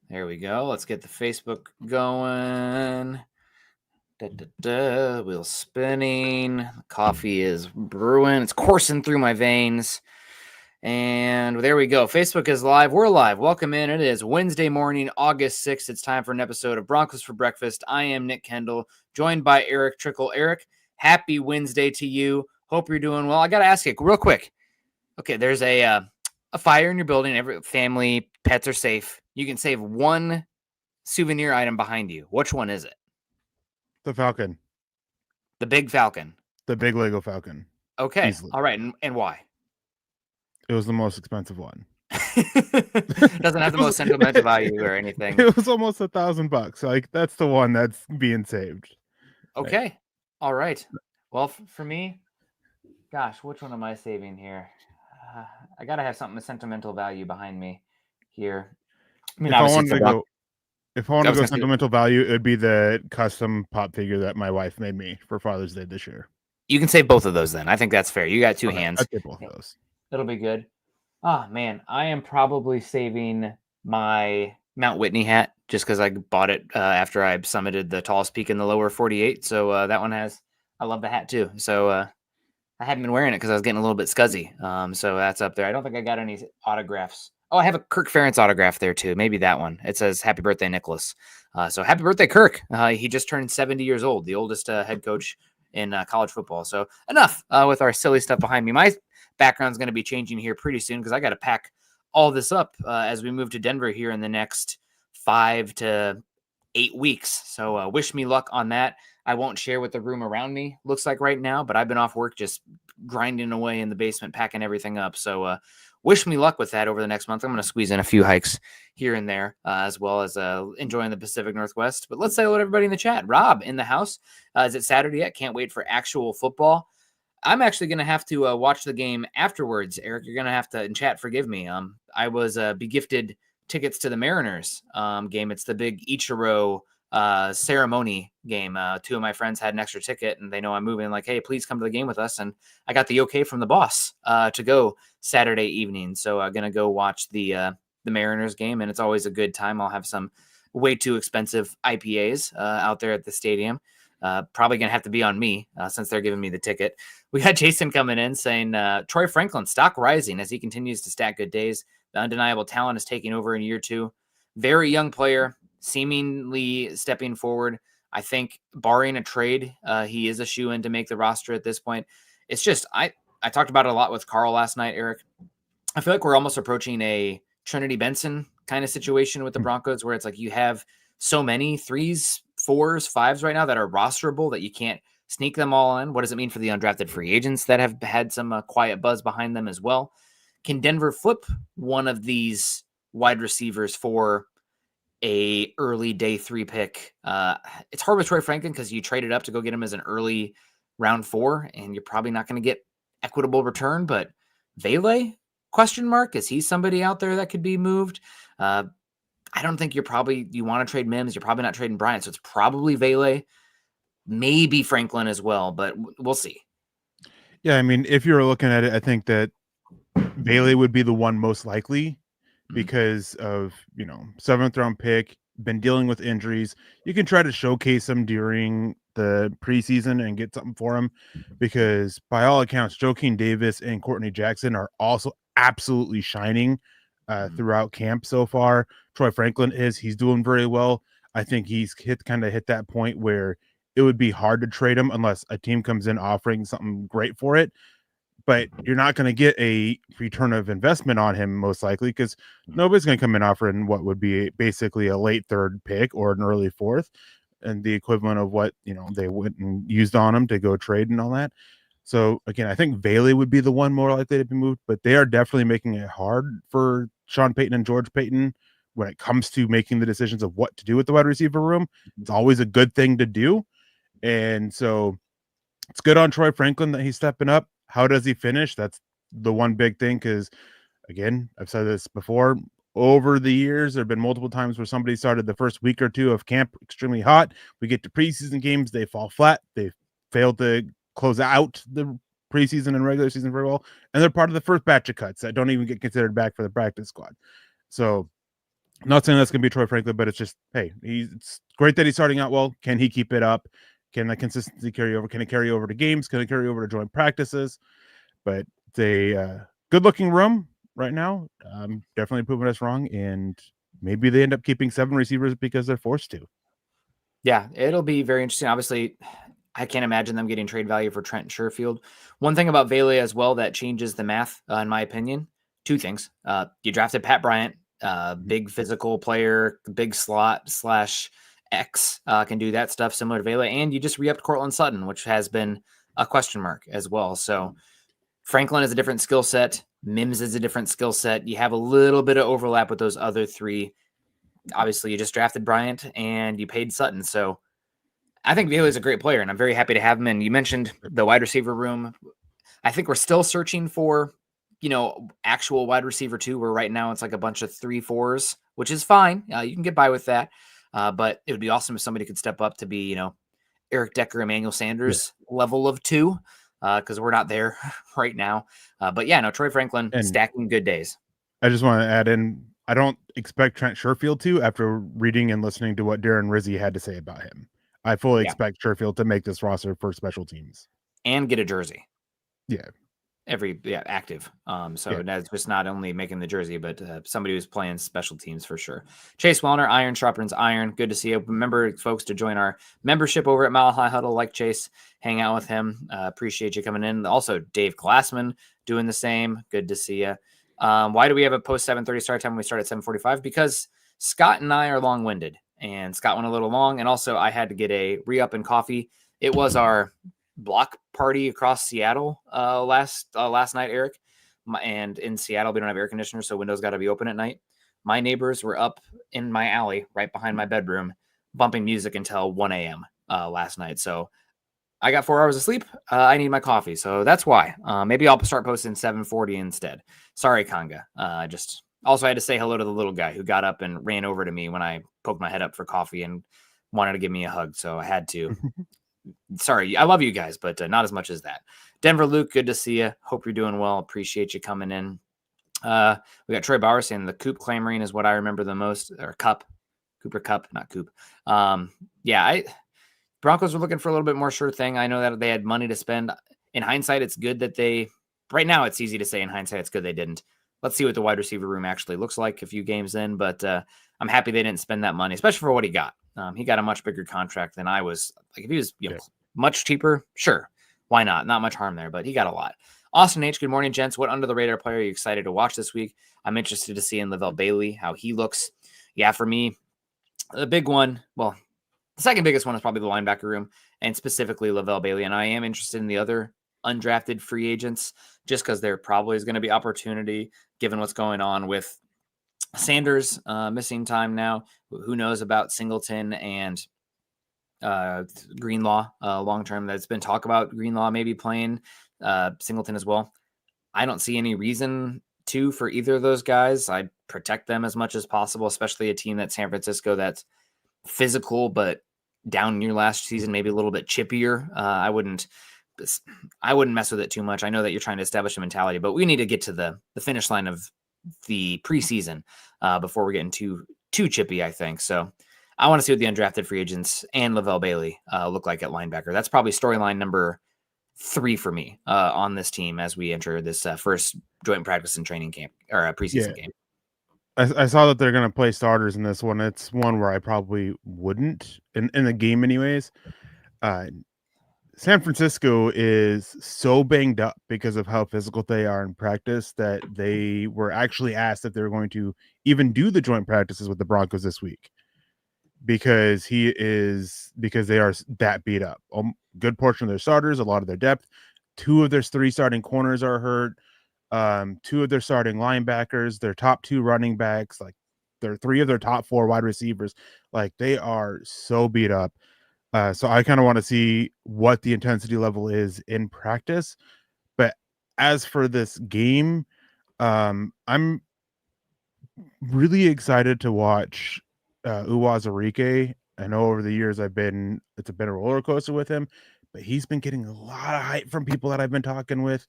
There we go. Let's get the Facebook going. Wheels spinning. Coffee is brewing. It's coursing through my veins. And there we go. Facebook is live. We're live. Welcome in. It is Wednesday morning, August 6th. It's time for an episode of Broncos for Breakfast. I am Nick Kendell, joined by Erick Trickel. Erick, happy Wednesday to you. Hope you're doing well. I got to ask you real quick. Okay, there's a fire in your building. Every family, pets are safe. You can save one souvenir item behind you. Which one is it? The Falcon. The big Falcon. The big Lego Falcon. Okay. Easily. All right. And why? It was the most expensive one. Doesn't have the most sentimental value or anything. It was almost $1,000. Like, that's the one that's being saved. Okay. Right. All right. Well, for me, gosh, which one am I saving here? I got to have something with sentimental value behind me here. I mean, if I wanted to go sentimental value, it would be the custom pop figure that my wife made me for Father's Day this year. You can save both of those then. I think that's fair. You got two hands. I'd take both of those. It'll be good. Oh, man. I am probably saving my Mount Whitney hat just because I bought it after I summited the tallest peak in the lower 48. So that one I love the hat too. So I hadn't been wearing it because I was getting a little bit scuzzy. So that's up there. I don't think I got any autographs. Oh, I have a Kirk Ferentz autograph there too. Maybe that one. It says "Happy Birthday, Nicholas." So happy birthday, Kirk. He just turned 70 years old, the oldest head coach in college football. So enough with our silly stuff behind me. My background's going to be changing here pretty soon because I got to pack all this up as we move to Denver here in the next 5 to 8 weeks. So wish me luck on that. I won't share what the room around me looks like right now, but I've been off work just grinding away in the basement, packing everything up. So wish me luck with that over the next month. I'm going to squeeze in a few hikes here and there, as well as enjoying the Pacific Northwest. But let's say hello to everybody in the chat. Rob in the house. Is it Saturday yet? Can't wait for actual football. I'm actually going to have to watch the game afterwards. Eric, you're going to have to, in chat, forgive me. I was begifted tickets to the Mariners game. It's the big Ichiro ceremony game. Two of my friends had an extra ticket and they know I'm moving, like, hey, please come to the game with us. And I got the okay from the boss to go Saturday evening. So I'm going to go watch the Mariners game, and it's always a good time. I'll have some way too expensive IPAs out there at the stadium. Probably going to have to be on me since they're giving me the ticket. We got Jason coming in saying Troy Franklin stock rising as he continues to stack good days. The undeniable talent is taking over in year 2. Very young player, seemingly stepping forward. I think barring a trade, he is a shoe-in to make the roster at this point. It's just, I talked about it a lot with Carl last night, Eric. I feel like we're almost approaching a Trinity Benson kind of situation with the Broncos where it's like you have so many 3s, 4s, 5s right now that are rosterable that you can't sneak them all in. What does it mean for the undrafted free agents that have had some quiet buzz behind them as well? Can Denver flip one of these wide receivers for a early day 3 pick? It's hard with Troy Franklin because you traded up to go get him as an early round 4, and you're probably not going to get equitable return. But Vele, question mark, is he somebody out there that could be moved? I don't think you want to trade Mims. You're probably not trading Bryant. So it's probably Vele, maybe Franklin as well, but we'll see. Yeah, I mean, if you're looking at it, I think that Vele would be the one most likely because of, 7th round pick, been dealing with injuries. You can try to showcase him during the preseason and get something for him because by all accounts, Joaquin Davis and Courtney Jackson are also absolutely shining throughout camp so far. Troy Franklin he's doing very well. I think he's hit that point where it would be hard to trade him unless a team comes in offering something great for it. But you're not going to get a return of investment on him most likely because nobody's going to come in offering what would be basically a late 3rd pick or an early 4th and the equivalent of what, they went and used on him to go trade and all that. So again, I think Vele would be the one more likely to be moved, but they are definitely making it hard for Sean Payton and George Payton when it comes to making the decisions of what to do with the wide receiver room. It's always a good thing to do. And so it's good on Troy Franklin that he's stepping up. How does he finish? That's the one big thing because, again, I've said this before. Over the years, there have been multiple times where somebody started the first week or 2 of camp extremely hot. We get to preseason games, they fall flat. They failed to close out the preseason and regular season very well, and they're part of the first batch of cuts that don't even get considered back for the practice squad. So Not saying that's going to be Troy Franklin, but it's just, hey, it's great that he's starting out well. Can he keep it up? Can that consistency carry over? Can it carry over to games? Can it carry over to joint practices? But it's a good-looking room right now. Definitely proving us wrong, and maybe they end up keeping 7 receivers because they're forced to. Yeah, it'll be very interesting. Obviously, I can't imagine them getting trade value for Trent Sherfield. One thing about Bailey as well that changes the math, in my opinion, 2 things. You drafted Pat Bryant, big physical player, big slot / X, can do that stuff similar to Bailey, and you just re-upped Cortland Sutton, which has been a question mark as well. So Franklin is a different skill set. Mims is a different skill set. You have a little bit of overlap with those other 3. Obviously, you just drafted Bryant and you paid Sutton, so I think Bailey is a great player, and I'm very happy to have him. And you mentioned the wide receiver room. I think we're still searching for, actual wide receiver 2, where right now it's like a bunch of 3-4s, which is fine. You can get by with that. But it would be awesome if somebody could step up to be, Eric Decker, Emmanuel Sanders level of 2, because we're not there right now. But yeah, no, Troy Franklin And stacking good days. I just want to add in, I don't expect Trent Sherfield to, after reading and listening to what Darren Rizzi had to say about him. I fully expect Sherfield to make this roster for special teams. And get a jersey. Yeah. Active. So that's just not only making the jersey, but somebody who's playing special teams for sure. Chase Wellner, Iron Sharpens Iron. Good to see you. Remember, folks, to join our membership over at Mile High Huddle. Like Chase, hang out with him. Appreciate you coming in. Also, Dave Glassman doing the same. Good to see you. Why do we have a post 7:30 start time when we start at 7:45? Because Scott and I are long-winded, and Scott went a little long, and also I had to get a re-up in coffee. It was our block party across Seattle last night, Eric. And in Seattle, we don't have air conditioners, so windows got to be open at night. My neighbors were up in my alley right behind my bedroom, bumping music until 1 a.m. Last night. So I got 4 hours of sleep. I need my coffee, so that's why. Maybe I'll start posting 7:40 instead. Sorry, Conga. Just also I had to say hello to the little guy who got up and ran over to me when I poked my head up for coffee and wanted to give me a hug, so I had to. Sorry, I love you guys, but not as much as that. Denver Luke, good to see you. Hope you're doing well. Appreciate you coming in. We got Troy Bauer saying the Coop clamoring is what I remember the most, or Cooper Cup, not Coop. Broncos were looking for a little bit more sure thing. I know that they had money to spend. In hindsight, it's good that right now it's easy to say in hindsight it's good they didn't. Let's see what the wide receiver room actually looks like a few games in, but I'm happy they didn't spend that money, especially for what he got. He got a much bigger contract than I was. Like if he was much cheaper, sure, why not? Not much harm there, but he got a lot. Austin H, good morning, gents. What under the radar player are you excited to watch this week? I'm interested to see in Lavelle Bailey how he looks. Yeah, for me, the big one, well, the second biggest one is probably the linebacker room, and specifically Lavelle Bailey. And I am interested in the other undrafted free agents just because there probably is going to be opportunity given what's going on with Sanders missing time now. Who knows about Singleton and Greenlaw long term? There's been talk about Greenlaw maybe playing Singleton as well. I don't see any reason to for either of those guys. I'd protect them as much as possible, especially a team that's San Francisco that's physical but down near last season, maybe a little bit chippier. I wouldn't mess with it too much. I know that you're trying to establish a mentality, but we need to get to the finish line of the preseason before we're getting too chippy, I think. So I want to see what the undrafted free agents and Lavelle Bailey look like at linebacker. That's probably storyline number 3 for me on this team as we enter this first joint practice and training camp or a preseason game. I saw that they're going to play starters in this one. It's one where I probably wouldn't in the game anyways. San Francisco is so banged up because of how physical they are in practice that they were actually asked if they were going to even do the joint practices with the Broncos this week because they are that beat up. A good portion of their starters, a lot of their depth. 2 of their 3 starting corners are hurt. 2 of their starting linebackers, their top 2 running backs, like they're 3 of their top 4 wide receivers. Like they are so beat up. So I kind of want to see what the intensity level is in practice. But as for this game, I'm really excited to watch Uwazurike. I know over the years it's been a roller coaster with him, but he's been getting a lot of hype from people that I've been talking with.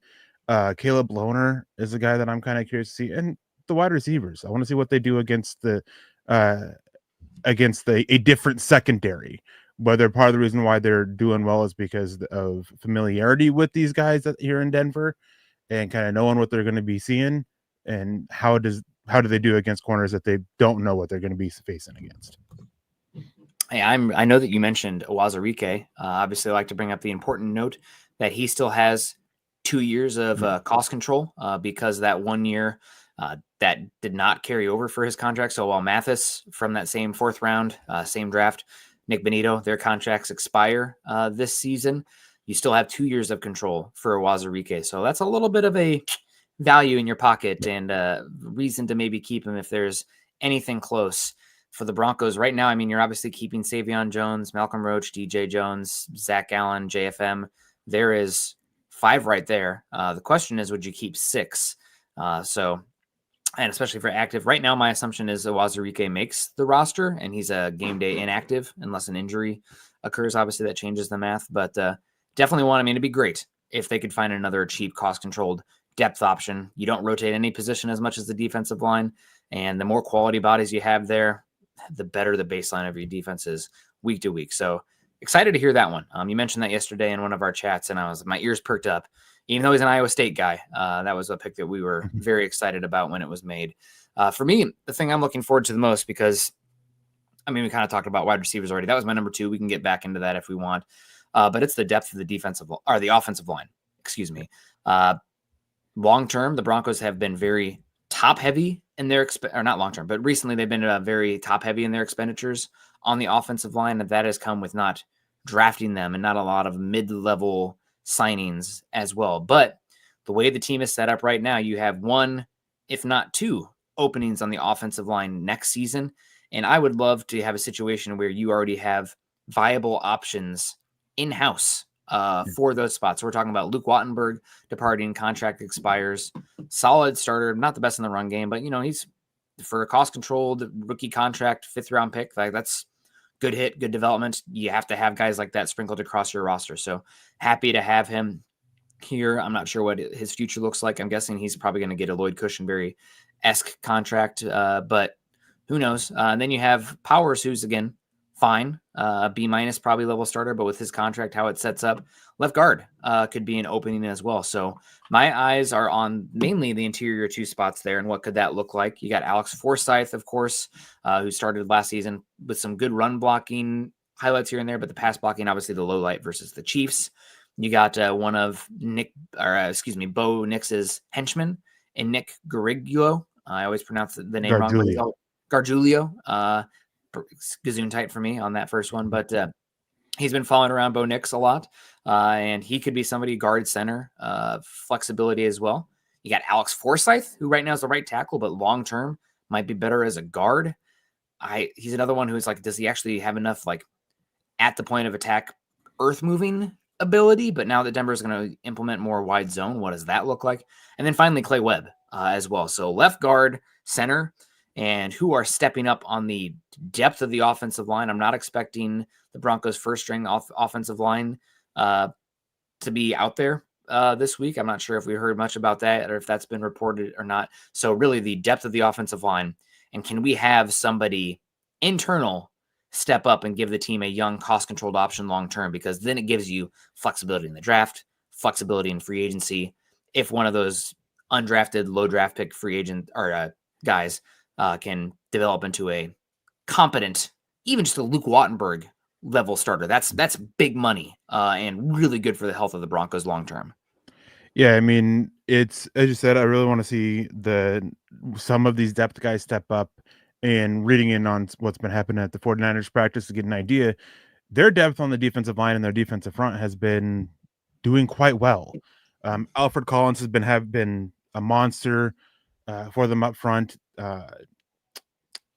Caleb Lohner is a guy that I'm kind of curious to see, and the wide receivers. I want to see what they do against the against a different secondary. Whether part of the reason why they're doing well is because of familiarity with these guys here in Denver and kind of knowing what they're going to be seeing, and how do they do against corners that they don't know what they're going to be facing against. Hey, I know that you mentioned Awazarike. Obviously, I like to bring up the important note that he still has 2 years of cost control because that 1 year that did not carry over for his contract. So while Mathis from that same 4th round, same draft, Nick Benito, their contracts expire this season, you still have 2 years of control for Awazarike. So that's a little bit of a value in your pocket and reason to maybe keep him if there's anything close. For the Broncos right now, I mean, you're obviously keeping Savion Jones, Malcolm Roach, DJ Jones, Zach Allen, JFM. There is 5 right there. The question is, would you keep 6? And especially for active. Right now, my assumption is Awazarike makes the roster, and he's a game day inactive unless an injury occurs. Obviously, that changes the math. But definitely it'd be great if they could find another cheap, cost-controlled depth option. You don't rotate any position as much as the defensive line, and the more quality bodies you have there, the better the baseline of your defense is week to week. So excited to hear that one. You mentioned that yesterday in one of our chats, and my ears perked up. Even though he's an Iowa State guy, that was a pick that we were very excited about when it was made. For me, the thing I'm looking forward to the most, because we kind of talked about wide receivers already. That was my number 2. We can get back into that if we want, but it's the depth of the offensive line. Excuse me. Long term, the Broncos have been very top heavy in their or not long term, but recently they've been very top heavy in their expenditures on the offensive line, and that has come with not drafting them and not a lot of mid-level signings as well. But the way the team is set up right now, you have 1, if not 2, openings on the offensive line next season, and I would love to have a situation where you already have viable options in-house for those spots. So we're talking about Luke Wattenberg departing, contract expires, solid starter, not the best in the run game, but he's for a cost-controlled rookie contract, 5th round pick. Like, that's good hit, good development. You have to have guys like that sprinkled across your roster. So happy to have him here. I'm not sure what his future looks like. I'm guessing he's probably going to get a Lloyd Cushenberry-esque contract, but who knows? And then you have Powers, who's again fine, B- probably level starter, but with his contract, how it sets up, left guard could be an opening as well. So my eyes are on mainly the interior 2 spots there, and what could that look like? You got Alex Forsyth, of course, who started last season with some good run blocking highlights here and there, but the pass blocking, obviously the low light versus the Chiefs. You got one of Bo Nix's henchmen, and Nick Gargiulo. I always pronounce the name wrong. Gargiulo. Gazoon tight for me on that first one, but he's been following around Bo Nix a lot, and he could be somebody guard center, flexibility as well. You got Alex Forsyth, who right now is the right tackle, but long term might be better as a guard. He's another one who's like, does he actually have enough at the point of attack earth moving ability? But now that Denver is going to implement more wide zone, what does that look like? And then finally Clay Webb as well. So left guard, center, and who are stepping up on the depth of the offensive line. I'm not expecting the Broncos' first-string offensive line to be out there this week. I'm not sure if we heard much about that or if that's been reported or not. So really the depth of the offensive line, and can we have somebody internal step up and give the team a young, cost-controlled option long-term? Because then it gives you flexibility in the draft, flexibility in free agency. If one of those undrafted, low draft pick free agent or guys can develop into a competent, even just a Luke Wattenberg level starter. That's big money and really good for the health of the Broncos long term. Yeah, it's, as you said, I really want to see some of these depth guys step up, and reading in on what's been happening at the 49ers practice to get an idea. Their depth on the defensive line and their defensive front has been doing quite well. Alfred Collins has been a monster for them up front.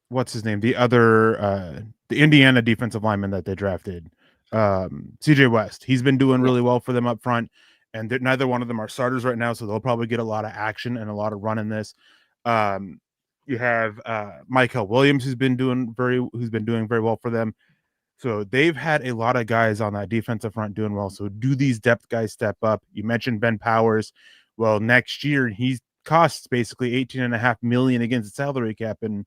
What's his name? The Indiana defensive lineman that they drafted, CJ West. He's been doing really well for them up front, and neither one of them are starters right now, so they'll probably get a lot of action and a lot of run in this. You have Michael Williams, who's been doing very well for them. So they've had a lot of guys on that defensive front doing well. So do these depth guys step up? You mentioned Ben Powers. Well, next year he costs basically $18.5 million against the salary cap, and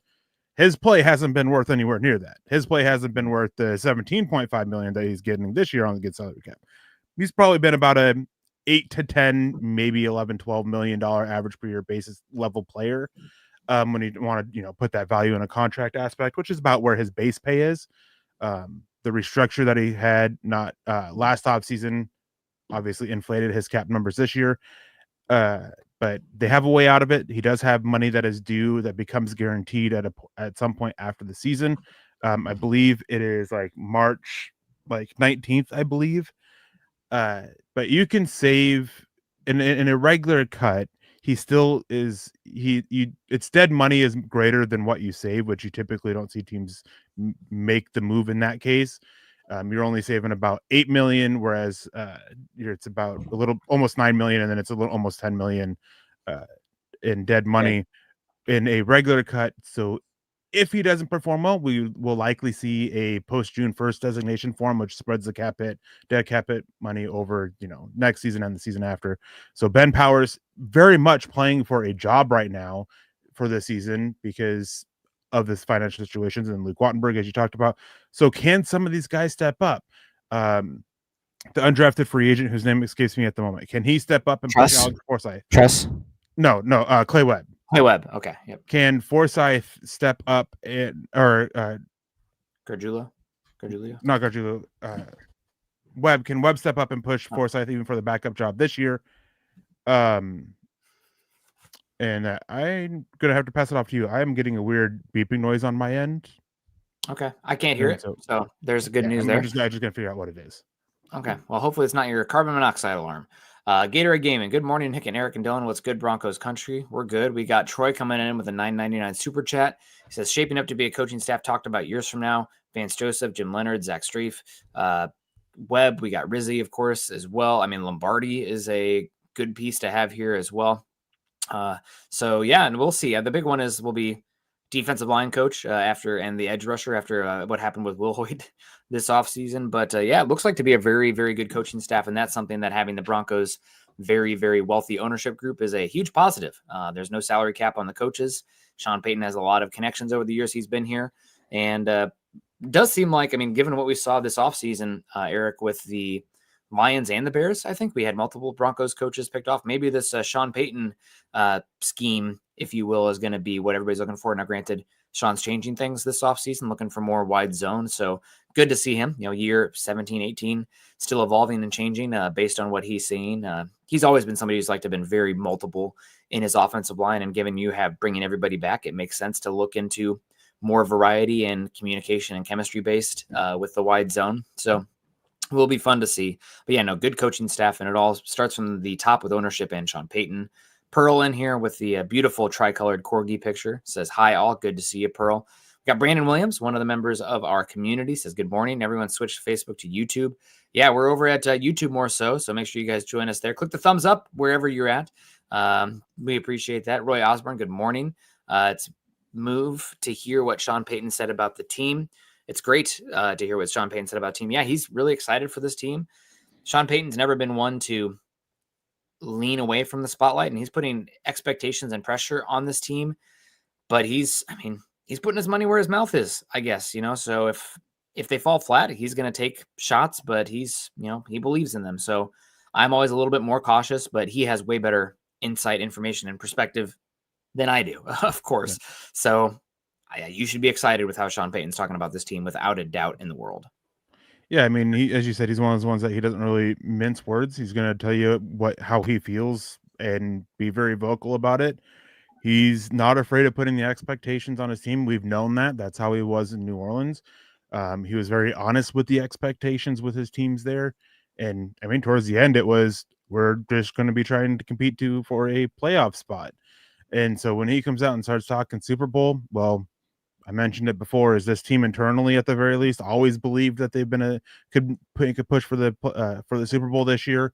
His play hasn't been worth anywhere near that. His play hasn't been worth the $17.5 million that he's getting this year on the good salary cap. He's probably been about a 8 to 10, maybe 11, $12 million average per year basis level player. When you want to, put that value in a contract aspect, which is about where his base pay is. The restructure that he had not last offseason obviously inflated his cap numbers this year. But they have a way out of it. He does have money that is due that becomes guaranteed at some point after the season. I believe it is like March 19th, I believe. But you can save in a regular cut. He still is it's dead money is greater than what you save, which you typically don't see teams make the move in that case. You're only saving about 8 million, whereas it's about a little almost 9 million, and then it's a little almost 10 million in dead money in a regular cut. So if he doesn't perform well, we will likely see a post June 1st designation for him, which spreads the dead cap hit money over, next season and the season after. So Ben Powers very much playing for a job right now for this season because of this financial situations, and Luke Wattenberg, as you talked about. So can some of these guys step up? The undrafted free agent whose name escapes me at the moment, can he step up and push Alex Forsyth? Tress? No, Clay Webb. Clay Webb. Okay. Yep. Can Forsyth step up or Gargiulo? Not Gargiulo. Webb. Can Webb step up and push Forsyth even for the backup job this year? And I'm gonna have to pass it off to you. I am getting a weird beeping noise on my end. Okay, I can't hear it. So there's good news there. I'm just gonna figure out what it is. Okay. Well, hopefully it's not your carbon monoxide alarm. Gatorade Gaming. Good morning, Nick and Eric and Dylan. What's good, Broncos country? We're good. We got Troy coming in with a $9.99 super chat. He says, shaping up to be a coaching staff talked about years from now. Vance Joseph, Jim Leonard, Zach Streif, Webb. We got Rizzi, of course, as well. I mean, Lombardi is a good piece to have here as well. So yeah, and we'll see. The big one will be defensive line coach and the edge rusher after what happened with Will Hoyt this offseason. But it looks like to be a very, very good coaching staff. And that's something that having the Broncos very, very wealthy ownership group is a huge positive. There's no salary cap on the coaches. Sean Payton has a lot of connections over the years he's been here. And does seem like, given what we saw this offseason, Eric, with the Lions and the Bears, I think we had multiple Broncos coaches picked off. Maybe this Sean Payton scheme, if you will, is going to be what everybody's looking for. Now, granted, Sean's changing things this offseason, looking for more wide zone. So good to see him, year 17, 18, still evolving and changing based on what he's seeing. He's always been somebody who's liked to have been very multiple in his offensive line. And given you have bringing everybody back, it makes sense to look into more variety and communication and chemistry based with the wide zone. So will be fun to see. But good coaching staff, and it all starts from the top with ownership and Sean Payton. Pearl in here with the beautiful tricolored corgi picture. Says, hi, all. Good to see you, Pearl. We got Brandon Williams, one of the members of our community. Says, good morning. Everyone switched Facebook to YouTube. Yeah, we're over at YouTube more so make sure you guys join us there. Click the thumbs up wherever you're at. We appreciate that. Roy Osborne, good morning. It's move to hear what Sean Payton said about the team. It's great to hear what Sean Payton said about the team. Yeah, he's really excited for this team. Sean Payton's never been one to lean away from the spotlight, and he's putting expectations and pressure on this team. But he's putting his money where his mouth is, I guess, So if they fall flat, he's going to take shots, but he believes in them. So I'm always a little bit more cautious, but he has way better insight, information, and perspective than I do, of course. Yeah. So you should be excited with how Sean Payton's talking about this team without a doubt in the world. Yeah, as you said, he's one of those ones that he doesn't really mince words. He's going to tell you how he feels and be very vocal about it. He's not afraid of putting the expectations on his team. We've known that. That's how he was in New Orleans. He was very honest with the expectations with his teams there. And towards the end, it was, we're just going to be trying to compete for a playoff spot. And so when he comes out and starts talking Super Bowl, well, I mentioned it before, is this team internally at the very least always believed that they've been could push for the Super Bowl this year.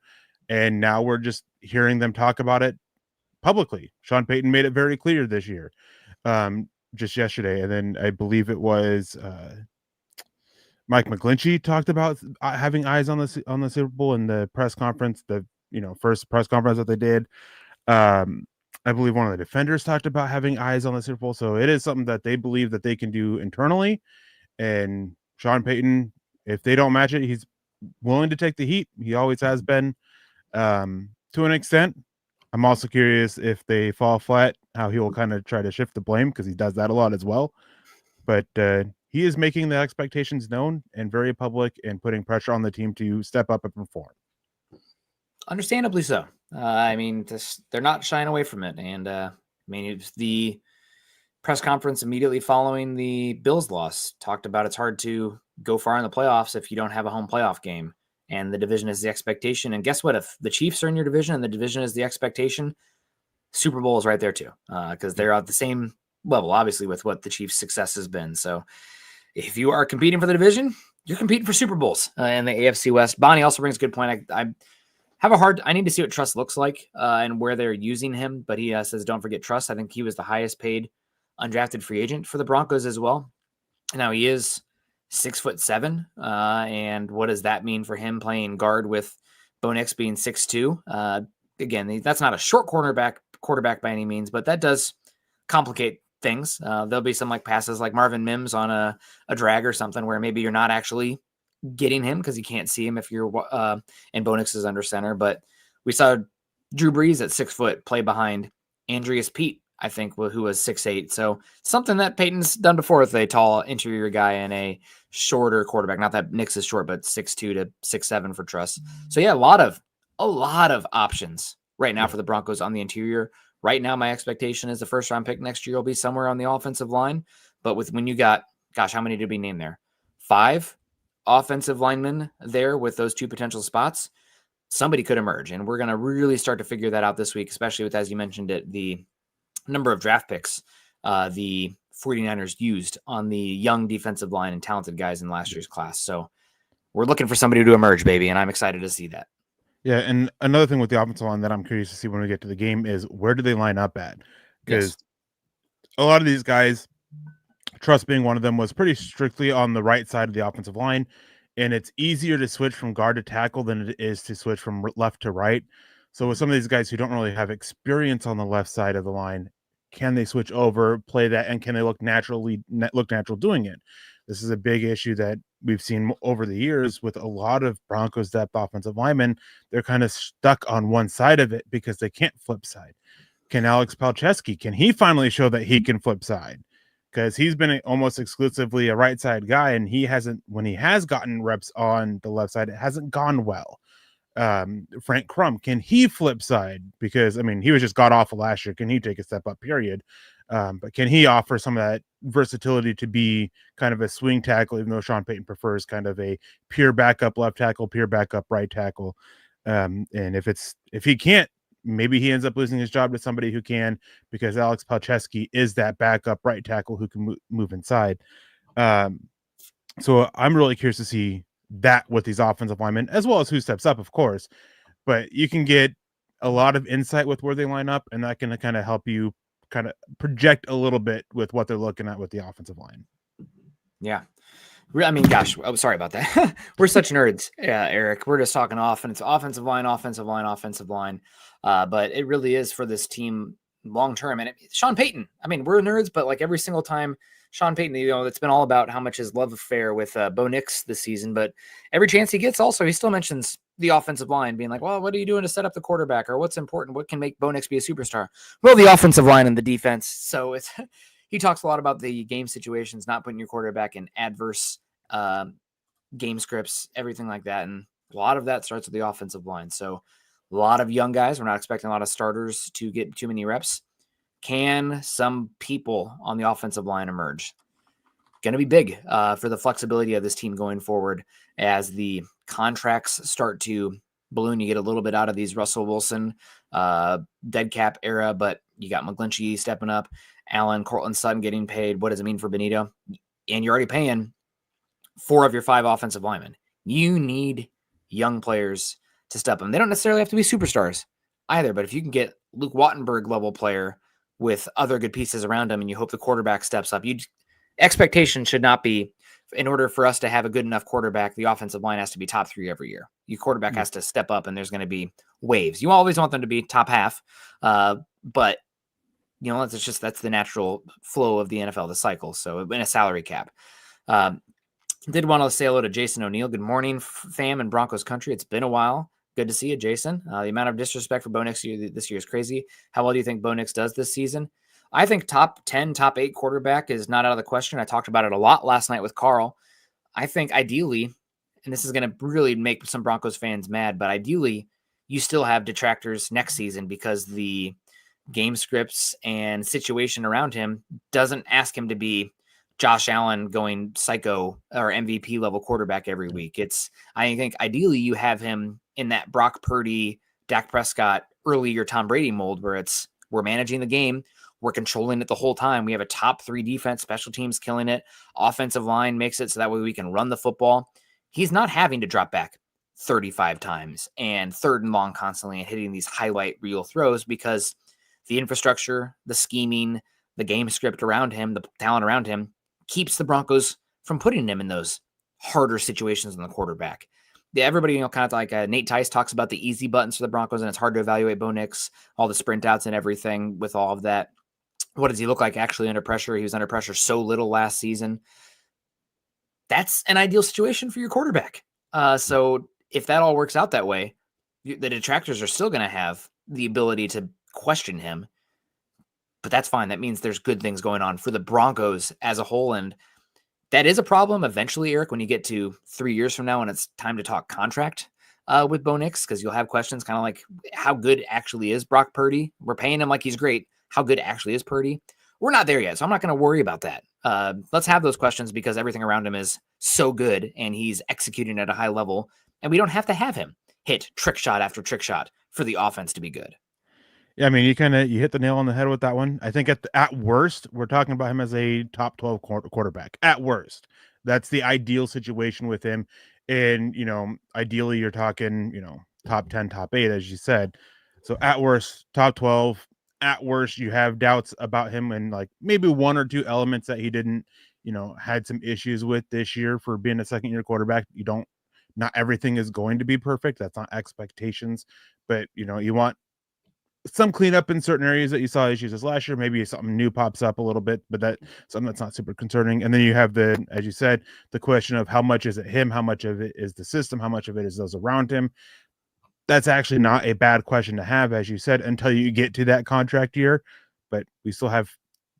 And now we're just hearing them talk about it publicly. Sean Payton made it very clear this year, just yesterday. And then I believe it was Mike McGlinchey talked about having eyes on the Super Bowl in the press conference, the first press conference that they did. I believe one of the defenders talked about having eyes on the Super Bowl. So it is something that they believe that they can do internally. And Sean Payton, if they don't match it, he's willing to take the heat. He always has been, to an extent. I'm also curious if they fall flat, how he will kind of try to shift the blame, because he does that a lot as well. But he is making the expectations known and very public and putting pressure on the team to step up and perform. Understandably so. I mean, they're not shying away from it. And I mean, it's the press conference immediately following the Bills loss talked about it's hard to go far in the playoffs if you don't have a home playoff game. And the division is the expectation. And guess what? If the Chiefs are in your division and the division is the expectation, Super Bowl is right there too, because they're at the same level, obviously, with what the Chiefs' success has been. So if you are competing for the division, you're competing for Super Bowls in the AFC West. Bonnie also brings a good point. I need to see what Truss looks like and where they're using him. But he says, don't forget Truss. I think he was the highest paid undrafted free agent for the Broncos as well. Now he is 6'7", and what does that mean for him playing guard with Bo Nix being 6'2"? Again, that's not a short quarterback by any means, but that does complicate things. There'll be some like passes like Marvin Mims on a drag or something where maybe you're not actually getting him because you can't see him if you're and Bo Nix is under center. But we saw Drew Brees at 6 foot play behind Andreas Pete, I think, who was 6'8". So something that Peyton's done before with a tall interior guy and a shorter quarterback. Not that Nix is short, but 6'2" to 6'7" for Truss. So yeah, a lot of options right now for the Broncos on the interior. Right now, my expectation is the first round pick next year will be somewhere on the offensive line. But when you got, how many did we name there? 5 offensive linemen there with those 2 potential spots. Somebody could emerge, and we're going to really start to figure that out this week, especially with, as you mentioned it, the number of draft picks the 49ers used on the young defensive line and talented guys in last year's class. So we're looking for somebody to emerge, baby, and I'm excited to see that. Yeah, and another thing with the offensive line that I'm curious to see when we get to the game is where do they line up at? Because a lot of these guys, Truss being one of them, was pretty strictly on the right side of the offensive line, and it's easier to switch from guard to tackle than it is to switch from left to right. So with some of these guys who don't really have experience on the left side of the line, can they switch over, play that, and can they look natural doing it? This is a big issue that we've seen over the years with a lot of Broncos depth offensive linemen. They're kind of stuck on one side of it because they can't flip side. Can Alex Palczewski, can he finally show that he can flip side? Because he's been almost exclusively a right side guy, and when he has gotten reps on the left side, it hasn't gone well. Frank Crum, can he flip side? Because, I mean, he was just god awful last year. Can he take a step up, period? But can he offer some of that versatility to be kind of a swing tackle, even though Sean Payton prefers kind of a pure backup left tackle, pure backup right tackle? And if he can't, maybe he ends up losing his job to somebody who can, because Alex Palczewski is that backup right tackle who can move inside. So I'm really curious to see that with these offensive linemen, as well as who steps up, of course. But you can get a lot of insight with where they line up, and that can kind of help you kind of project a little bit with what they're looking at with the offensive line. Yeah. I mean, gosh, I'm sorry about that. We're such nerds, Eric. We're just talking offensive line. But it really is for this team long term. And Sean Payton, I mean, we're nerds, but like every single time Sean Payton, it's been all about how much his love affair with Bo Nix this season. But every chance he gets, also, he still mentions the offensive line being like, well, what are you doing to set up the quarterback? Or what's important? What can make Bo Nix be a superstar? Well, the offensive line and the defense. So it's he talks a lot about the game situations, not putting your quarterback in adverse game scripts, everything like that. And a lot of that starts with the offensive line. So a lot of young guys. We're not expecting a lot of starters to get too many reps. Can some people on the offensive line emerge? Going to be big for the flexibility of this team going forward as the contracts start to balloon. You get a little bit out of these Russell Wilson dead cap era, but you got McGlinchey stepping up, Allen, Cortland Sutton getting paid. What does it mean for Benito? And you're already paying 4 of your 5 offensive linemen. You need young players to step them. They don't necessarily have to be superstars either, but if you can get Luke Wattenberg level player with other good pieces around him and you hope the quarterback steps up, expectation should not be, in order for us to have a good enough quarterback, the offensive line has to be top 3 every year. Your quarterback has to step up, and there's going to be waves. You always want them to be top half, but that's the natural flow of the NFL, the cycle. So in a salary cap. Um, Did want to say hello to Jason O'Neill. Good morning, fam in Broncos country. It's been a while. Good to see you, Jason. The amount of disrespect for Bo Nix this year is crazy. How well do you think Bo Nix does this season? I think top 10, top 8 quarterback is not out of the question. I talked about it a lot last night with Carl. I think ideally, and this is going to really make some Broncos fans mad, but ideally, you still have detractors next season because the game scripts and situation around him doesn't ask him to be Josh Allen going psycho or MVP level quarterback every week. I think ideally you have him in that Brock Purdy, Dak Prescott, earlier Tom Brady mold where we're managing the game. We're controlling it the whole time. We have a top 3 defense, special teams killing it. Offensive line makes it so that way we can run the football. He's not having to drop back 35 times and third and long constantly and hitting these highlight reel throws because the infrastructure, the scheming, the game script around him, the talent around him keeps the Broncos from putting him in those harder situations than the quarterback. Yeah, everybody, kind of like Nate Tice talks about the easy buttons for the Broncos, and it's hard to evaluate Bo Nix, all the sprint outs and everything with all of that. What does he look like actually under pressure? He was under pressure so little last season. That's an ideal situation for your quarterback. So if that all works out that way, the detractors are still going to have the ability to question him, but that's fine. That means there's good things going on for the Broncos as a whole. And that is a problem eventually, Eric, when you get to 3 years from now and it's time to talk contract with Bo Nix, because you'll have questions kind of like how good actually is Brock Purdy? We're paying him like he's great. How good actually is Purdy? We're not there yet, so I'm not going to worry about that. Let's have those questions because everything around him is so good and he's executing at a high level, and we don't have to have him hit trick shot after trick shot for the offense to be good. Yeah, I mean, you hit the nail on the head with that one. I think at worst, we're talking about him as a top 12 quarterback. At worst, that's the ideal situation with him. And ideally, you're talking top 10, top 8, as you said. So at worst, top 12. At worst, you have doubts about him and like maybe 1 or 2 elements that he didn't had some issues with this year for being a second year quarterback. Not everything is going to be perfect. That's not expectations, but you want some cleanup in certain areas that you saw issues as last year. Maybe something new pops up a little bit, but something that's not super concerning. And then you have as you said, the question of how much is it him, how much of it is the system, how much of it is those around him. That's actually not a bad question to have, as you said, until you get to that contract year. But we still have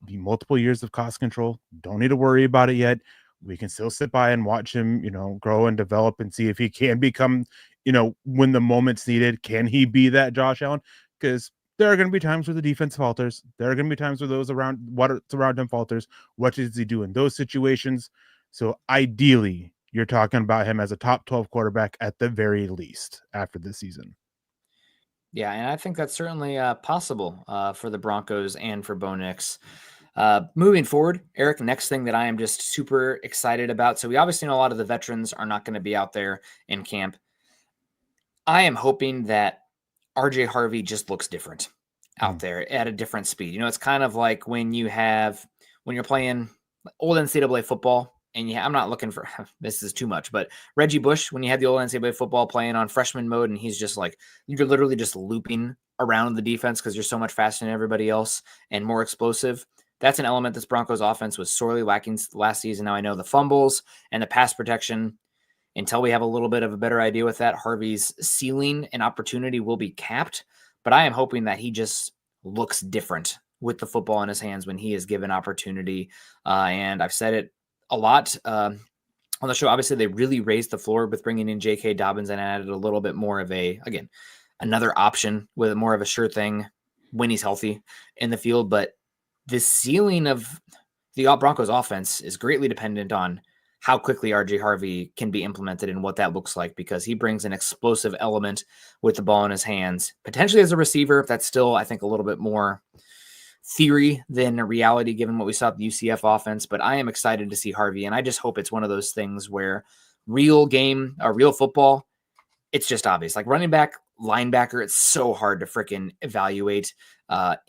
the multiple years of cost control. Don't need to worry about it yet. We can still sit by and watch him, grow and develop and see if he can become, when the moment's needed, can he be that Josh Allen? Because there are going to be times where the defense falters. There are going to be times where what's around him falters. What does he do in those situations? So ideally, you're talking about him as a top 12 quarterback at the very least after this season. Yeah, and I think that's certainly possible for the Broncos and for Bo Nix. Moving forward, Eric, next thing that I am just super excited about. So we obviously know a lot of the veterans are not going to be out there in camp. I am hoping that RJ Harvey just looks different out there at a different speed. It's kind of like when you're playing old NCAA football and I'm not looking for, this is too much, but Reggie Bush, when you had the old NCAA football playing on freshman mode and he's just like, you're literally just looping around the defense because you're so much faster than everybody else and more explosive. That's an element this Broncos offense was sorely lacking last season. Now I know the fumbles and the pass protection, until we have a little bit of a better idea with that, Harvey's ceiling and opportunity will be capped. But I am hoping that he just looks different with the football in his hands when he is given opportunity. And I've said it a lot on the show. Obviously, they really raised the floor with bringing in J.K. Dobbins and added a little bit more of another option with more of a sure thing when he's healthy in the field. But the ceiling of the Broncos offense is greatly dependent on how quickly RJ Harvey can be implemented and what that looks like, because he brings an explosive element with the ball in his hands, potentially as a receiver. That's still, I think, a little bit more theory than a reality given what we saw at the UCF offense. But I am excited to see Harvey, and I just hope it's one of those things where real football, it's just obvious. Like running back, linebacker, it's so hard to freaking evaluate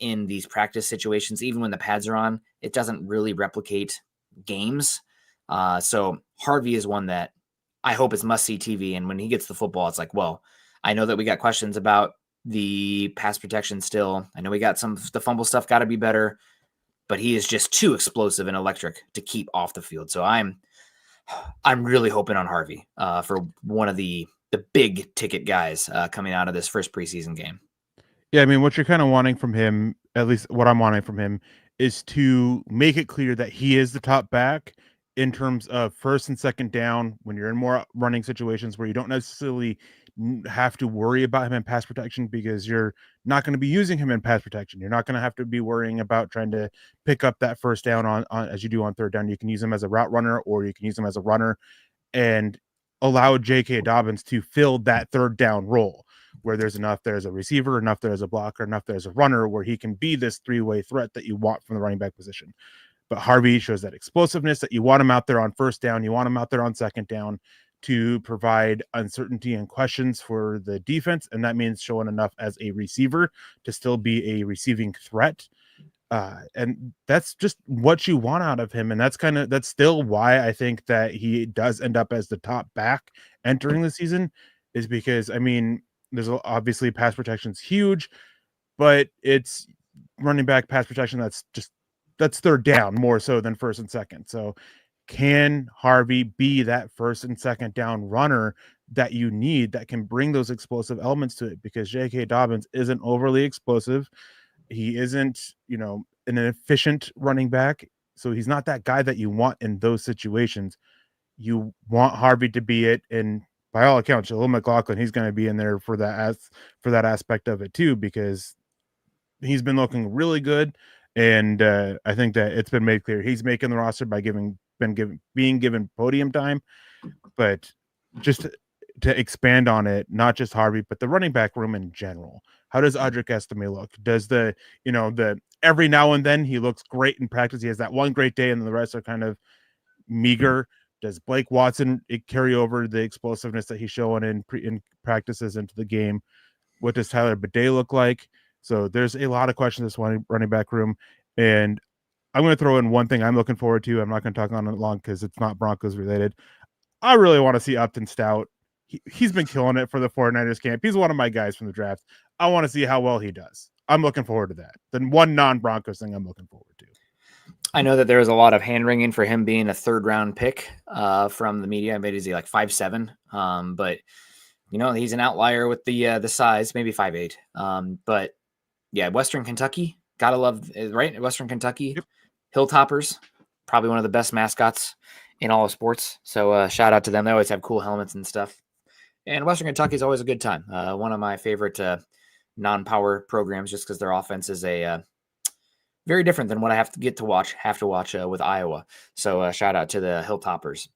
in these practice situations. Even when the pads are on, it doesn't really replicate games. So Harvey is one that I hope is must-see TV. And when he gets the football, it's like, well, I know that we got questions about the pass protection still. I know we got the fumble stuff got to be better, but he is just too explosive and electric to keep off the field. So I'm really hoping on Harvey for one of the big ticket guys coming out of this first preseason game. Yeah, I mean, what you're kind of wanting from him, at least what I'm wanting from him, is to make it clear that he is the top back in terms of first and second down when you're in more running situations where you don't necessarily have to worry about him in pass protection because you're not going to be using him in pass protection. You're not going to have to be worrying about trying to pick up that first down on as you do on third down. You can use him as a route runner or you can use him as a runner and allow J.K. Dobbins to fill that third down role where there's a receiver, enough there's a blocker, enough there's a runner where he can be this three-way threat that you want from the running back position. But Harvey shows that explosiveness that you want him out there on first down, you want him out there on second down to provide uncertainty and questions for the defense, and that means showing enough as a receiver to still be a receiving threat. And that's just what you want out of him. And that's still why I think that he does end up as the top back entering the season is because, I mean, there's obviously pass protection's huge, but it's running back pass protection. That's third down more so than first and second. So can Harvey be that first and second down runner that you need that can bring those explosive elements to it? Because J.K. Dobbins isn't overly explosive. He isn't, an efficient running back. So he's not that guy that you want in those situations. You want Harvey to be it. And by all accounts, Jaleel McLaughlin, he's going to be in there for that aspect of it too, because he's been looking really good. And I think that it's been made clear he's making the roster by being given podium time. But just to expand on it, not just Harvey, but the running back room in general. How does Audric Estime look? Does the every now and then he looks great in practice. He has that one great day and the rest are kind of meager. Does Blake Watson carry over the explosiveness that he's showing in practices into the game? What does Tyler Bidet look like? So there's a lot of questions in this running back room. And I'm going to throw in one thing I'm looking forward to. I'm not going to talk on it long because it's not Broncos related. I really want to see Upton Stout. He's been killing it for the 49ers camp. He's one of my guys from the draft. I want to see how well he does. I'm looking forward to that. Then one non-Broncos thing I'm looking forward to. I know that there was a lot of hand-wringing for him being a third-round pick from the media. I bet he's like 5'7", but he's an outlier with the size, maybe 5'8". But yeah, Western Kentucky, gotta love, right? Western Kentucky, yep. Hilltoppers, probably one of the best mascots in all of sports. So shout out to them. They always have cool helmets and stuff. And Western Kentucky is always a good time. One of my favorite non-power programs, just because their offense is a very different than what I have to watch with Iowa. So shout out to the Hilltoppers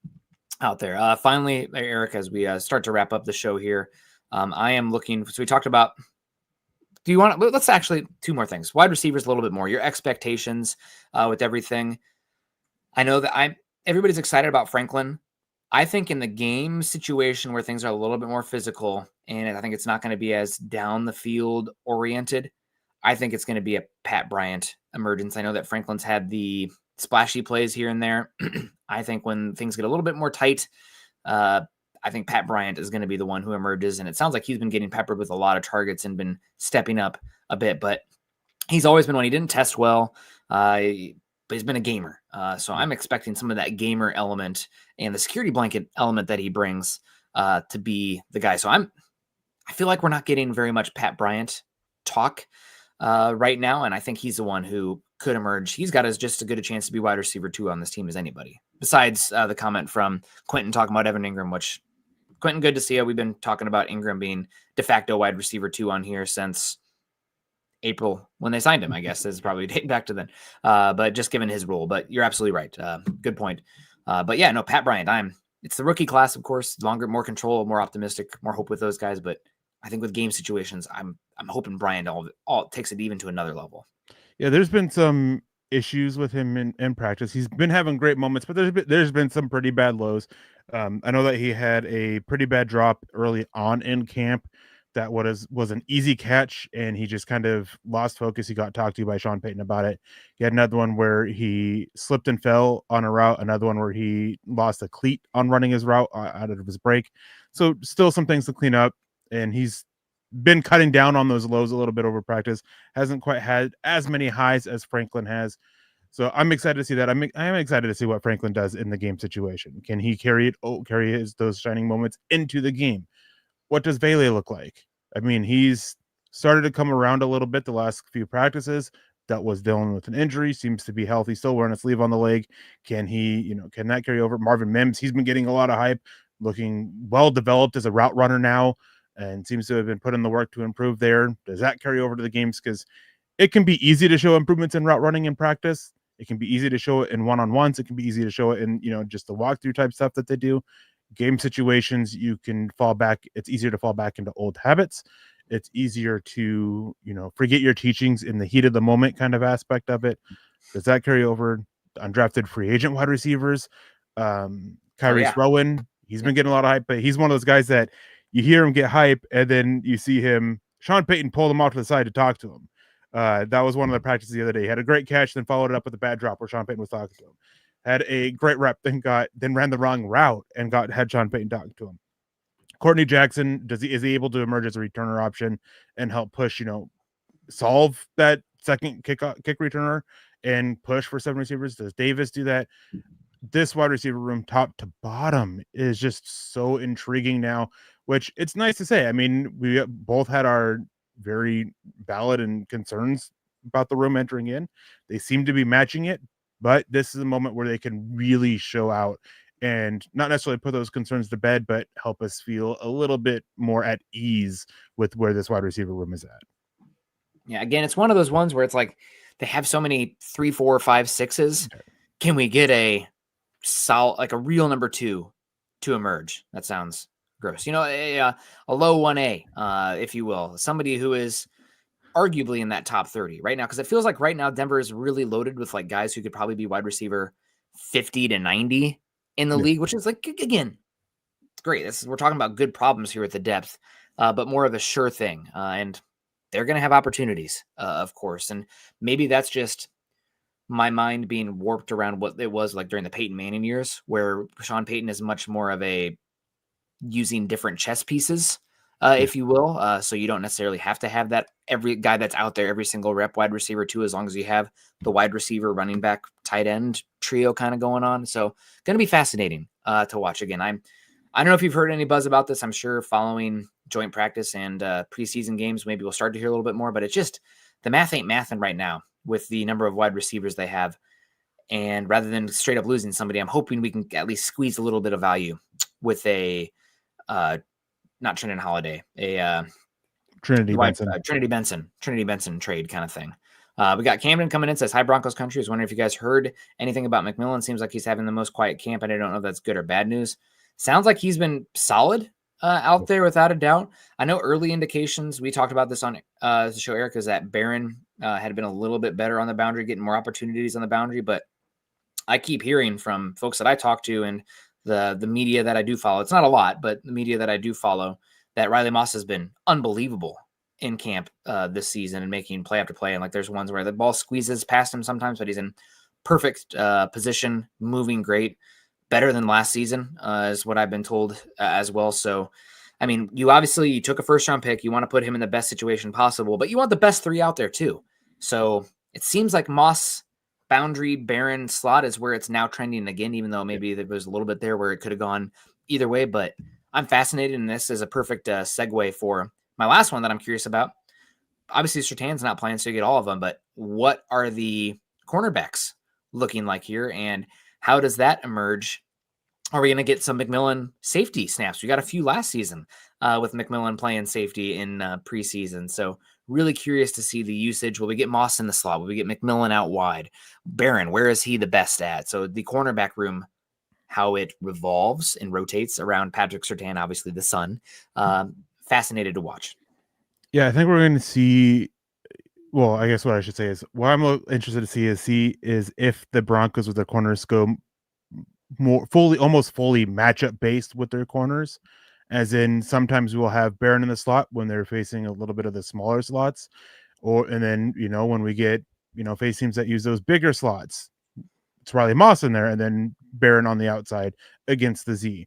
out there. Finally, Eric, as we start to wrap up the show here, I am looking. So we talked about. Do you want? Let's actually two more things. Wide receivers a little bit more. Your expectations with everything. I know that everybody's excited about Franklin. I think in the game situation where things are a little bit more physical, and I think it's not going to be as down the field oriented, I think it's going to be a Pat Bryant emergence. I know that Franklin's had the splashy plays here and there. I think when things get a little bit more tight, I think Pat Bryant is going to be the one who emerges. And it sounds like he's been getting peppered with a lot of targets and been stepping up a bit, but he's always been one. He didn't test well, but he's been a gamer. So I'm expecting some of that gamer element and the security blanket element that he brings to be the guy. So I feel like we're not getting very much Pat Bryant talk right now. And I think he's the one who could emerge. He's got just as good a chance to be wide receiver 2 on this team as anybody, besides the comment from Quentin talking about Evan Ingram, which Quentin, good to see you. We've been talking about Ingram being de facto wide receiver 2 on here since April when they signed him, I guess is probably dating back to then. But just given his role, but you're absolutely right. Good point. But yeah, no, Pat Bryant, it's the rookie class, of course, longer, more control, more optimistic, more hope with those guys. But I think with game situations, I'm hoping Bryant all takes it even to another level. Yeah, there's been some issues with him in practice. He's been having great moments, but there's been some pretty bad lows. I know that he had a pretty bad drop early on in camp that was an easy catch, and he just kind of lost focus. He got talked to by Sean Payton about it. He had another one where he slipped and fell on a route, another one where he lost a cleat on running his route out of his break. So still some things to clean up, and he's been cutting down on those lows a little bit over practice. Hasn't quite had as many highs as Franklin has. So I'm excited to see that. I am excited to see what Franklin does in the game situation. Can he carry those shining moments into the game? What does Bailey look like? I mean, he's started to come around a little bit the last few practices. That was dealing with an injury, seems to be healthy, still wearing a sleeve on the leg. Can he, can that carry over? Marvin Mims, he's been getting a lot of hype, looking well developed as a route runner now, and seems to have been put in the work to improve there. Does that carry over to the games? Because it can be easy to show improvements in route running in practice. It can be easy to show it in one-on-ones. It can be easy to show it in, just the walkthrough type stuff that they do. Game situations, you can fall back. It's easier to fall back into old habits. It's easier to, forget your teachings in the heat of the moment kind of aspect of it. Does that carry over? Undrafted free agent wide receivers. Kyrie's Rowan, he's been getting a lot of hype, but he's one of those guys that you hear him get hype and then you see him, Sean Payton pulled him off to the side to talk to him. That was one of the practices the other day. He had a great catch, then followed it up with a bad drop where Sean Payton was talking to him. Had a great rep, then ran the wrong route and had Sean Payton talking to him. Courtney Jackson, is he able to emerge as a returner option and help push, solve that second kick returner and push for 7 receivers? Does Davis do that? This wide receiver room, top to bottom, is just so intriguing now, which it's nice to say. I mean, we both had our very valid and concerns about the room entering in. They seem to be matching it, but this is a moment where they can really show out and not necessarily put those concerns to bed, but help us feel a little bit more at ease with where this wide receiver room is at. Yeah, again, it's one of those ones where it's like they have so many 3, 4, 5, 6s. Okay. Can we get a solid, like a real number 2 to emerge? That sounds gross. A low 1A, if you will. Somebody who is arguably in that top 30 right now, because it feels like right now Denver is really loaded with like guys who could probably be wide receiver 50 to 90 in the league, which is like, again, it's great. We're talking about good problems here at the depth, but more of a sure thing. And they're going to have opportunities, of course. And maybe that's just my mind being warped around what it was like during the Peyton Manning years, where Sean Payton is much more of a using different chess pieces, if you will. So you don't necessarily have to have that every guy that's out there, every single rep wide receiver too, as long as you have the wide receiver, running back, tight end trio kind of going on. So going to be fascinating to watch again. I don't know if you've heard any buzz about this. I'm sure following joint practice and preseason games, maybe we'll start to hear a little bit more, but it's just the math ain't mathing right now with the number of wide receivers they have. And rather than straight up losing somebody, I'm hoping we can at least squeeze a little bit of value with a not Trenton Holiday, a Trinity Benson trade kind of thing. We got Camden coming in, says, hi, Broncos country. I was wondering if you guys heard anything about McMillan. Seems like he's having the most quiet camp, and I don't know if that's good or bad news. Sounds like he's been solid out there without a doubt. I know early indications, we talked about this on the show, Eric, is that Barron had been a little bit better on the boundary, getting more opportunities on the boundary, but I keep hearing from folks that I talk to and the media that I do follow, it's not a lot, but the media that I do follow, that Riley Moss has been unbelievable in camp this season and making play after play. And like there's ones where the ball squeezes past him sometimes, but he's in perfect position, moving great, better than last season is what I've been told as well. So, I mean, you took a first round pick. You want to put him in the best situation possible, but you want the best 3 out there too. So it seems like Moss, boundary, Barron, slot is where it's now trending again, even though maybe there was a little bit there where it could have gone either way. But I'm fascinated, and this is a perfect segue for my last one that I'm curious about. Obviously, Surtain's not playing, so you get all of them, but what are the cornerbacks looking like here, and how does that emerge? Are we going to get some McMillan safety snaps? We got a few last season with McMillan playing safety in preseason, so really curious to see the usage. Will we get Moss in the slot? Will we get McMillan out wide? Barron, where is he the best at? So the cornerback room, how it revolves and rotates around Patrick Surtain, obviously the son. Fascinated to watch. Yeah, I think we're going to see. Well, I guess what I should say is what I'm interested to see is if the Broncos with their corners go almost fully matchup based with their corners. As in, sometimes we'll have Barron in the slot when they're facing a little bit of the smaller slots, and then when we get face teams that use those bigger slots, it's Riley Moss in there, and then Barron on the outside against the Z.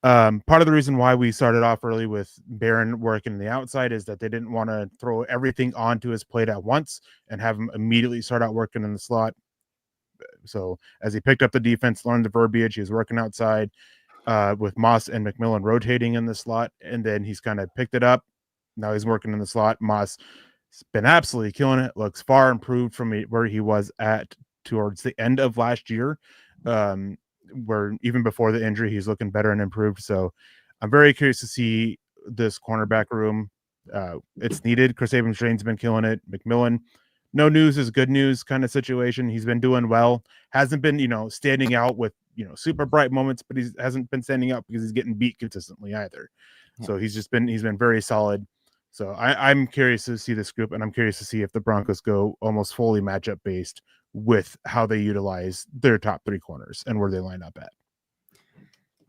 Part of the reason why we started off early with Barron working the outside is that they didn't want to throw everything onto his plate at once and have him immediately start out working in the slot. So as he picked up the defense, learned the verbiage, he was working outside with Moss and McMillan rotating in the slot, and then he's kind of picked it up. Now he's working in the slot. Moss has been absolutely killing it. Looks far improved from where he was at towards the end of last year. Where even before the injury, he's looking better and improved. So I'm very curious to see this cornerback room. It's needed. Chris Abrams-Drain's been killing it. McMillan, no news is good news kind of situation. He's been doing well. Hasn't been, standing out with, super bright moments, but he hasn't been standing out because he's getting beat consistently either. Yeah. So he's been very solid. So I'm curious to see this group, and I'm curious to see if the Broncos go almost fully matchup based with how they utilize their top three corners and where they line up at.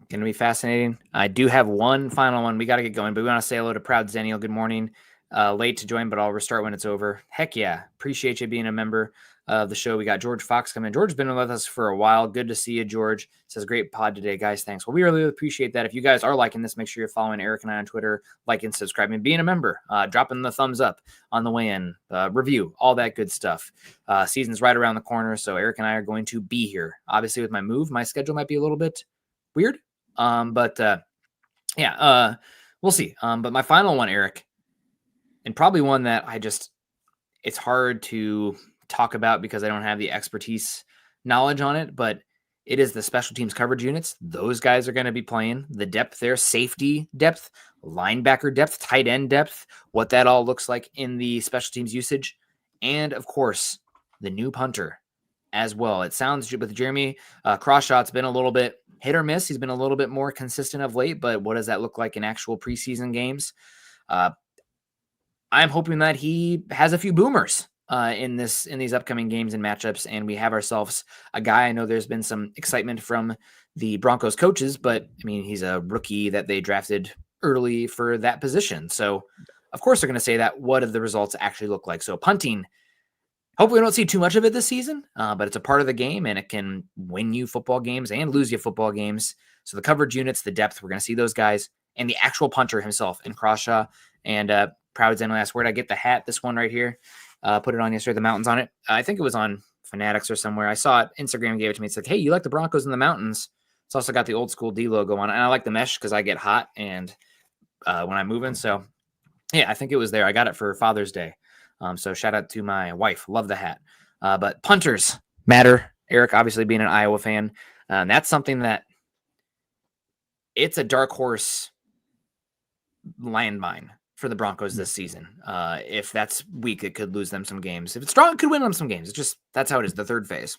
Going to be fascinating. I do have one final one. We got to get going, but we want to say hello to Proud Zenial. Good morning. Late to join, but I'll restart when it's over. Heck yeah. Appreciate you being a member of the show. We got George Fox coming in. George's been with us for a while. Good to see you, George. Says great pod today, guys. Thanks. Well, we really appreciate that. If you guys are liking this, make sure you're following Eric and I on Twitter, liking, subscribing, being a member, dropping the thumbs up on the way in, review, all that good stuff. Season's right around the corner, so Eric and I are going to be here. Obviously, with my move, my schedule might be a little bit weird, but we'll see. But my final one, Eric, and probably one that it's hard to talk about because I don't have the expertise knowledge on it, but it is the special teams coverage units. Those guys are going to be playing. The depth there, safety depth, linebacker depth, tight end depth, what that all looks like in the special teams usage. And of course, the new punter as well. It sounds with Jeremy Crawshot's been a little bit hit or miss. He's been a little bit more consistent of late, but what does that look like in actual preseason games? I'm hoping that he has a few boomers in these upcoming games and matchups, and we have ourselves a guy. I know there's been some excitement from the Broncos coaches, but I mean, he's a rookie that they drafted early for that position. So of course they're going to say that. What do the results actually look like? So punting, hopefully we don't see too much of it this season, but it's a part of the game, and it can win you football games and lose you football games. So the coverage units, the depth, we're going to see those guys, and the actual punter himself in Crawshaw. And Proud Zen asked, where'd I get the hat? This one right here. Put it on yesterday, the mountains on it. I think it was on Fanatics or somewhere. I saw it. Instagram gave it to me. It said, hey, you like the Broncos in the mountains? It's also got the old school D logo on it. And I like the mesh because I get hot and when I'm moving. So, yeah, I think it was there. I got it for Father's Day. So shout out to my wife. Love the hat. But punters matter. Eric, obviously being an Iowa fan. That's something that it's a dark horse landmine for the Broncos this season. If that's weak, it could lose them some games. If it's strong, it could win them some games. It's just, that's how it is, the third phase.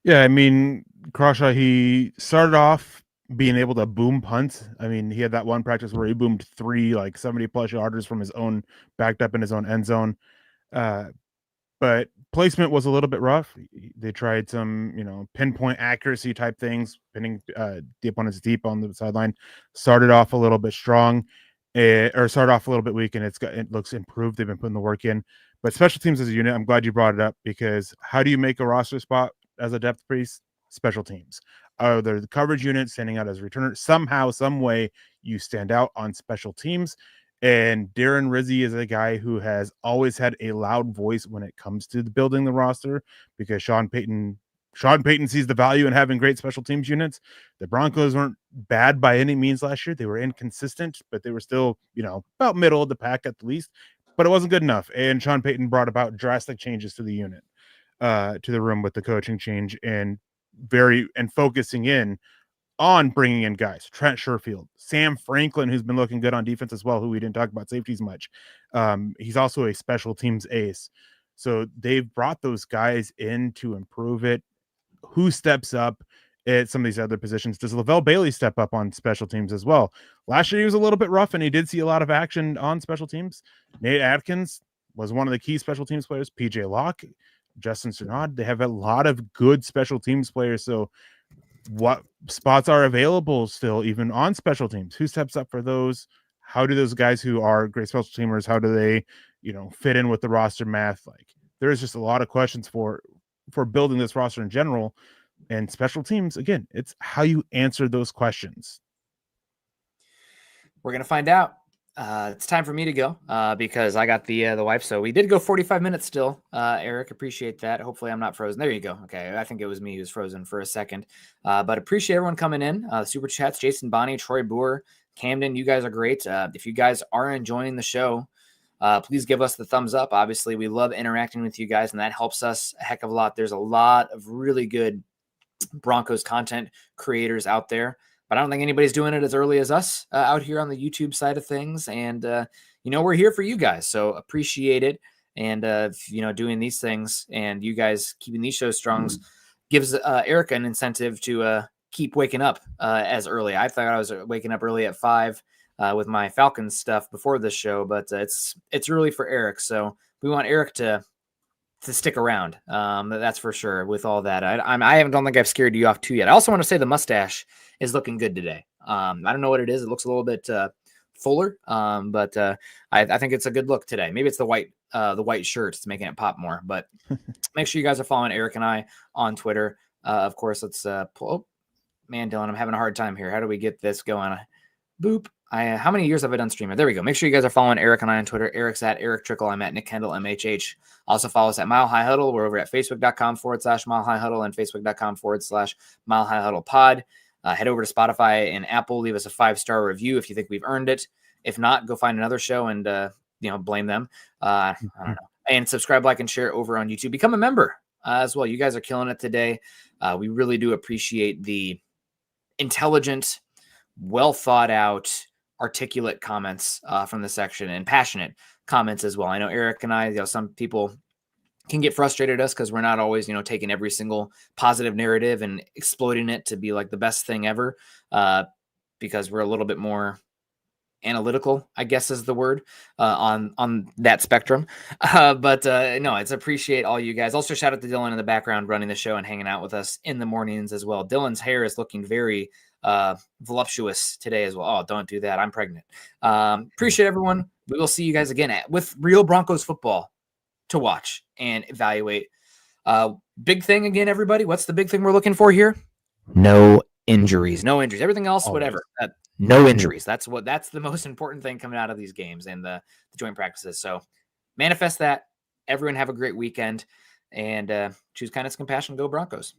Yeah, I mean, Crawshaw, he started off being able to boom punt. I mean, he had that one practice where he boomed 3 70-plus yarders from his own, backed up in his own end zone. But placement was a little bit rough. They tried some, pinpoint accuracy type things, pinning the opponents deep on the sideline. Started off a little bit strong. Or started off a little bit weak, and it looks improved. They've been putting the work in, but special teams as a unit, I'm glad you brought it up, because how do you make a roster spot as a depth piece? Special teams. They're the coverage unit standing out as a returner. Somehow, some way, you stand out on special teams. And Darren Rizzi is a guy who has always had a loud voice when it comes to building the roster, because Sean Payton sees the value in having great special teams units. The Broncos weren't bad by any means last year. They were inconsistent, but they were still, about middle of the pack at the least. But it wasn't good enough. And Sean Payton brought about drastic changes to the unit, to the room with the coaching change, and focusing in on bringing in guys. Trent Sherfield, Sam Franklin, who's been looking good on defense as well, who we didn't talk about safeties much. He's also a special teams ace. So they've brought those guys in to improve it. Who steps up at some of these other positions? Does Lavelle Bailey step up on special teams as well? Last year he was a little bit rough, and he did see a lot of action on special teams. Nate Atkins was one of the key special teams players. PJ Locke, Justin Cernod, they have a lot of good special teams players. So what spots are available still, even on special teams? Who steps up for those? How do those guys who are great special teamers, how do they, fit in with the roster math? There's just a lot of questions for building this roster in general, and special teams. Again, it's how you answer those questions. we're going to find out. It's time for me to go because I got the wife. So we did go 45 minutes still. Eric, appreciate that. Hopefully I'm not frozen. There you go. Okay. I think it was me who's frozen for a second. But appreciate everyone coming in. Super chats, Jason Bonnie, Troy Boer, Camden. You guys are great. If you guys are enjoying the show, please give us the thumbs up. Obviously, we love interacting with you guys, and that helps us a heck of a lot. There's a lot of really good Broncos content creators out there, but I don't think anybody's doing it as early as us out here on the YouTube side of things. And, we're here for you guys. So appreciate it. And, doing these things and you guys keeping these shows strong gives Eric an incentive to keep waking up as early. I thought I was waking up early at 5 with my Falcons stuff before this show, but it's early for Eric. So we want Eric to stick around. That's for sure. With all that, I don't think I've scared you off too yet. I also want to say the mustache is looking good today. I don't know what it is. It looks a little bit fuller, but I think it's a good look today. Maybe it's the white shirt. It's making it pop more. But make sure you guys are following Eric and I on Twitter. Of course, let's pull. Oh, man, Dylan, I'm having a hard time here. How do we get this going? Boop. How many years have I done streaming? There we go. Make sure you guys are following Eric and I on Twitter. Eric's at Erick Trickel. I'm at Nick Kendell, MHH. Also follow us at Mile High Huddle. We're over at Facebook.com/Mile High Huddle and Facebook.com/Mile High Huddle Pod. Head over to Spotify and Apple. Leave us a 5-star review if you think we've earned it. If not, go find another show and blame them. I don't know. And subscribe, like, and share over on YouTube. Become a member as well. You guys are killing it today. We really do appreciate the intelligent, well thought out, articulate comments from the section and passionate comments as well. I know Eric and I, some people can get frustrated at us because we're not always, taking every single positive narrative and exploiting it to be like the best thing ever because we're a little bit more analytical, I guess is the word on that spectrum. No, it's appreciate all you guys. Also shout out to Dylan in the background running the show and hanging out with us in the mornings as well. Dylan's hair is looking very voluptuous today as well. Oh, don't do that. I'm pregnant. Appreciate everyone. We will see you guys again with real Broncos football to watch and evaluate. Big thing again, everybody. What's the big thing we're looking for here? No injuries. Everything else, whatever. No injuries. That's the most important thing coming out of these games and the joint practices. So manifest that. Everyone have a great weekend and choose kindness, compassion. Go Broncos.